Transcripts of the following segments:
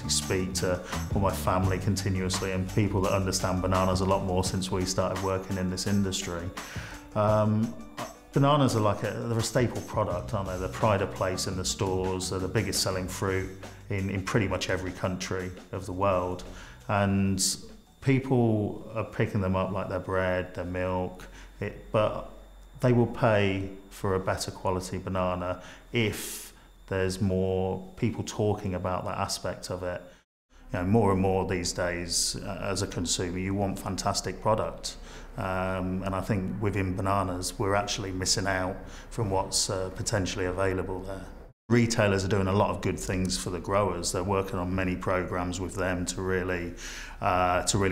actually speak to all my family continuously and people that understand bananas a lot more since we started working in this industry. Bananas are they're a staple product, aren't they? They're pride of place in the stores. They're the biggest selling fruit in pretty much every country of the world. And people are picking them up like their bread, their milk, but they will pay for a better quality banana if there's more people talking about that aspect of it. You know, more and more these days, as a consumer, you want fantastic product. And I think within bananas, we're actually missing out from what's potentially available there. Retailers are doing a lot of good things for the growers. They're working on many programs with them to really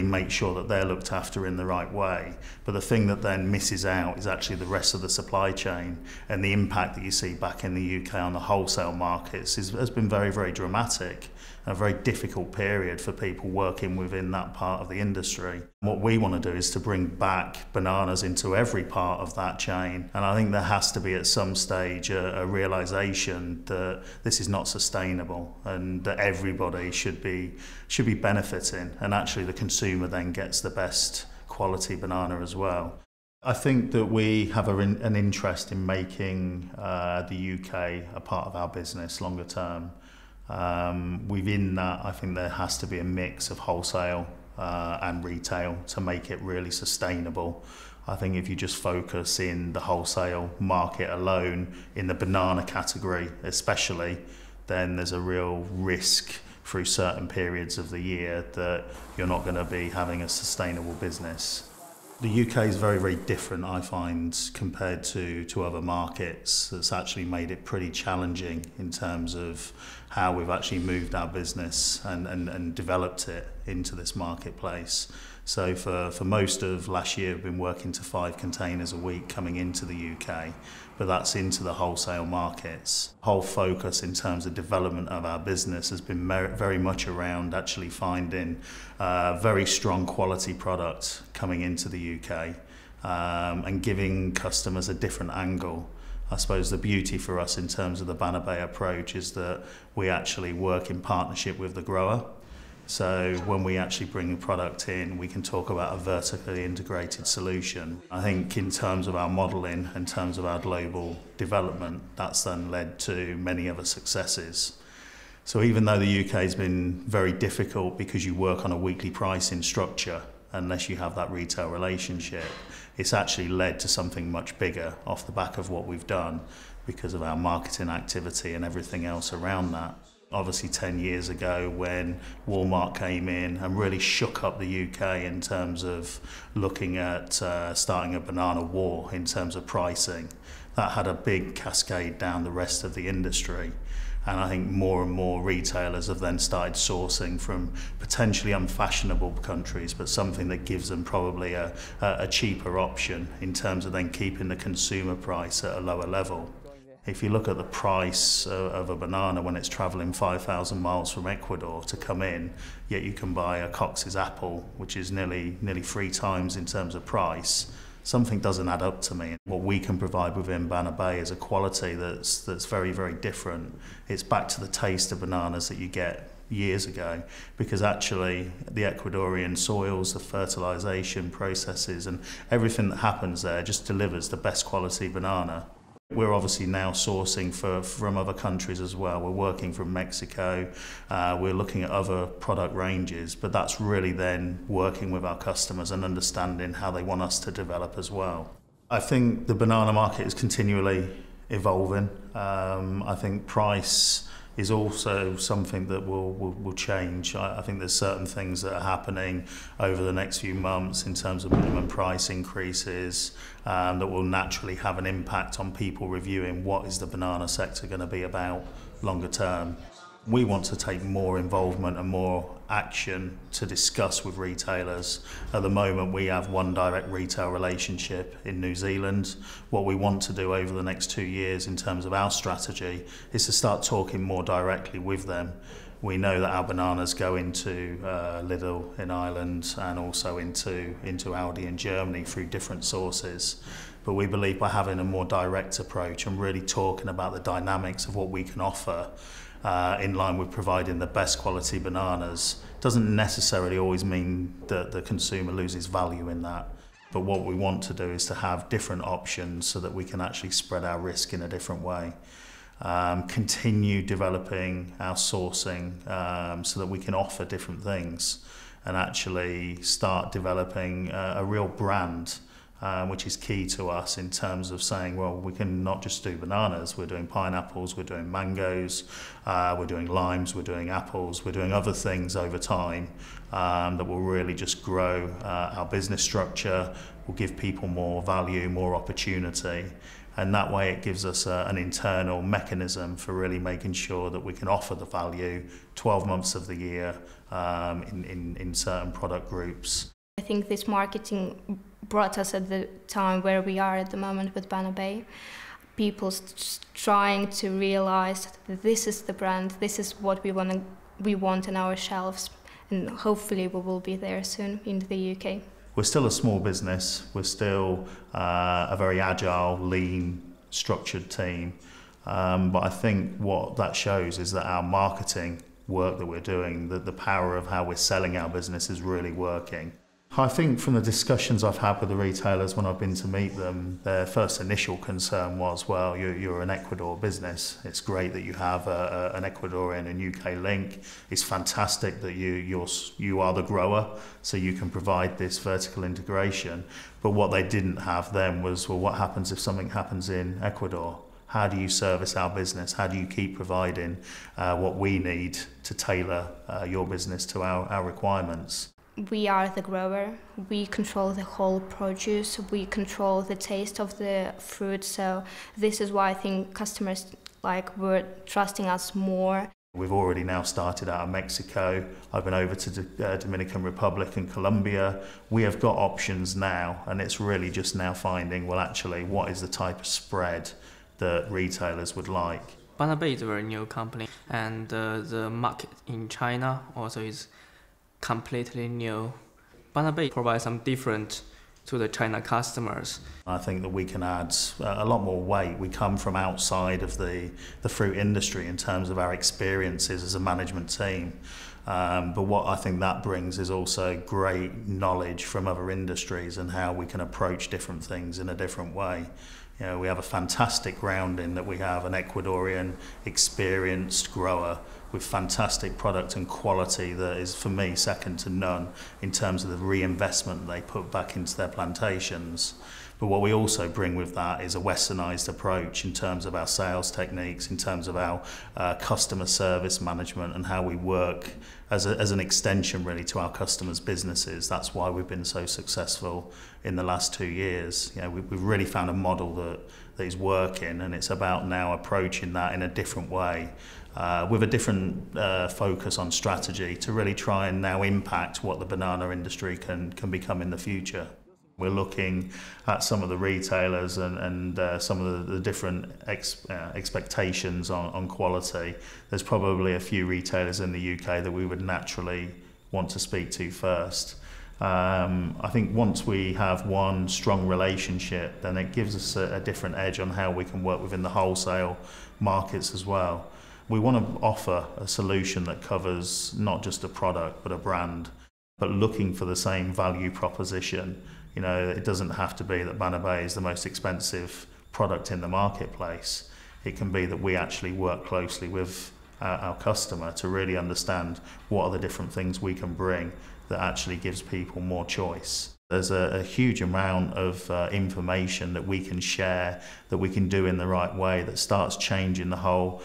make sure that they're looked after in the right way. But the thing that then misses out is actually the rest of the supply chain, and the impact that you see back in the UK on the wholesale markets has been very, very dramatic. A very difficult period for people working within that part of the industry. What we want to do is to bring back bananas into every part of that chain, and I think there has to be at some stage a realisation that this is not sustainable and that everybody should be benefiting, and actually the consumer then gets the best quality banana as well. I think that we have an interest in making the UK a part of our business longer term. Within that, I think there has to be a mix of wholesale and retail to make it really sustainable. I think if you just focus in the wholesale market alone, in the banana category especially, then there's a real risk through certain periods of the year that you're not going to be having a sustainable business. The UK is very, very different, I find, compared to other markets. It's actually made it pretty challenging in terms of how we've actually moved our business and developed it into this marketplace. So for most of last year, we've been working to 5 containers a week coming into the UK, but that's into the wholesale markets. Whole focus in terms of development of our business has been very much around actually finding very strong quality product coming into the UK and giving customers a different angle. I suppose the beauty for us in terms of the BanaBay approach is that we actually work in partnership with the grower. So when we actually bring a product in, we can talk about a vertically integrated solution. I think in terms of our modelling, in terms of our global development, that's then led to many other successes. So even though the UK has been very difficult because you work on a weekly pricing structure, unless you have that retail relationship, it's actually led to something much bigger off the back of what we've done because of our marketing activity and everything else around that. Obviously 10 years ago when Walmart came in and really shook up the UK in terms of looking at starting a banana war in terms of pricing, that had a big cascade down the rest of the industry. And I think more and more retailers have then started sourcing from potentially unfashionable countries, but something that gives them probably a cheaper option in terms of then keeping the consumer price at a lower level. If you look at the price of a banana when it's travelling 5,000 miles from Ecuador to come in, yet you can buy a Cox's apple, which is nearly 3 times in terms of price, something doesn't add up to me. What we can provide within BanaBay is a quality that's very, very different. It's back to the taste of bananas that you get years ago, because actually the Ecuadorian soils, the fertilisation processes and everything that happens there just delivers the best quality banana. We're obviously now sourcing from other countries as well. We're working from Mexico, we're looking at other product ranges, but that's really then working with our customers and understanding how they want us to develop as well. I think the banana market is continually evolving. I think price is also something that will change. I think there's certain things that are happening over the next few months in terms of minimum price increases that will naturally have an impact on people reviewing what is the banana sector going to be about longer term. We want to take more involvement and more action to discuss with retailers. At the moment we have one direct retail relationship in New Zealand. What we want to do over the next 2 years in terms of our strategy is to start talking more directly with them. We know that our bananas go into Lidl in Ireland and also into Aldi in Germany through different sources. But we believe by having a more direct approach and really talking about the dynamics of what we can offer, in line with providing the best quality bananas doesn't necessarily always mean that the consumer loses value in that. But what we want to do is to have different options so that we can actually spread our risk in a different way. Continue developing our sourcing so that we can offer different things and actually start developing a real brand, which is key to us in terms of saying, well, we can not just do bananas, we're doing pineapples, we're doing mangoes, we're doing limes, we're doing apples, we're doing other things over time that will really just grow our business structure, will give people more value, more opportunity. And that way it gives us an internal mechanism for really making sure that we can offer the value 12 months of the year in certain product groups. I think this marketing brought us at the time where we are at the moment with BanaBay. People trying to realize that this is the brand, this is what we want on our shelves, and hopefully we will be there soon in the UK. We're still a small business, we're still a very agile, lean, structured team, but I think what that shows is that our marketing work that we're doing, the power of how we're selling our business is really working. I think from the discussions I've had with the retailers when I've been to meet them, their first initial concern was, well, you're an Ecuador business. It's great that you have an Ecuadorian and UK link. It's fantastic that you are the grower, so you can provide this vertical integration. But what they didn't have then was, well, what happens if something happens in Ecuador? How do you service our business? How do you keep providing what we need to tailor your business to our requirements? We are the grower, we control the whole produce, we control the taste of the fruit, so this is why I think customers were trusting us more. We've already now started out of Mexico. I've been over to the Dominican Republic and Colombia. We have got options now, and it's really just now finding, well, actually, what is the type of spread that retailers would like. BanaBay is a very new company, and the market in China also is completely new. BanaBay provides some different to the China customers. I think that we can add a lot more weight. We come from outside of the fruit industry in terms of our experiences as a management team. But what I think that brings is also great knowledge from other industries and how we can approach different things in a different way. You know, we have a fantastic grounding that we have an Ecuadorian experienced grower with fantastic product and quality that is, for me, second to none in terms of the reinvestment they put back into their plantations. But what we also bring with that is a westernized approach in terms of our sales techniques, in terms of our customer service management and how we work as an extension really to our customers' businesses. That's why we've been so successful in the last 2 years. You know, we've really found a model that is working, and it's about now approaching that in a different way with a different focus on strategy to really try and now impact what the banana industry can become in the future. We're looking at some of the retailers and some of the different expectations on quality. There's probably a few retailers in the UK that we would naturally want to speak to first. I think once we have one strong relationship, then it gives us a different edge on how we can work within the wholesale markets as well. We want to offer a solution that covers not just a product but a brand, but looking for the same value proposition. You know, it doesn't have to be that BanaBay is the most expensive product in the marketplace. It can be that we actually work closely with our customer to really understand what are the different things we can bring that actually gives people more choice. There's a huge amount of information that we can share, that we can do in the right way, that starts changing the whole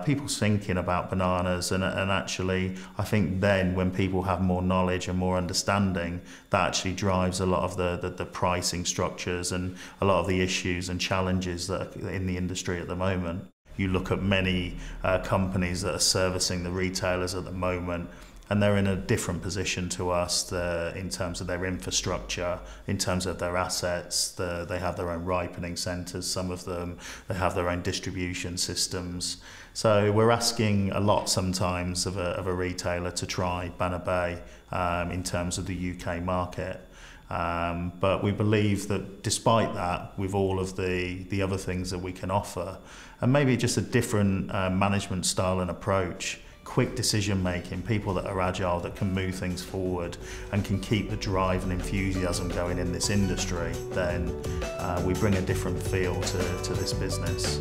people's thinking about bananas. And actually, I think then when people have more knowledge and more understanding, that actually drives a lot of the pricing structures and a lot of the issues and challenges that are in the industry at the moment. You look at many companies that are servicing the retailers at the moment, and they're in a different position to us in terms of their infrastructure, in terms of their assets. They have their own ripening centres, some of them. They have their own distribution systems. So we're asking a lot sometimes of a retailer to try BanaBay in terms of the UK market. But we believe that despite that, with all of the other things that we can offer, and maybe just a different management style and approach, quick decision making, people that are agile, that can move things forward and can keep the drive and enthusiasm going in this industry, then we bring a different feel to this business.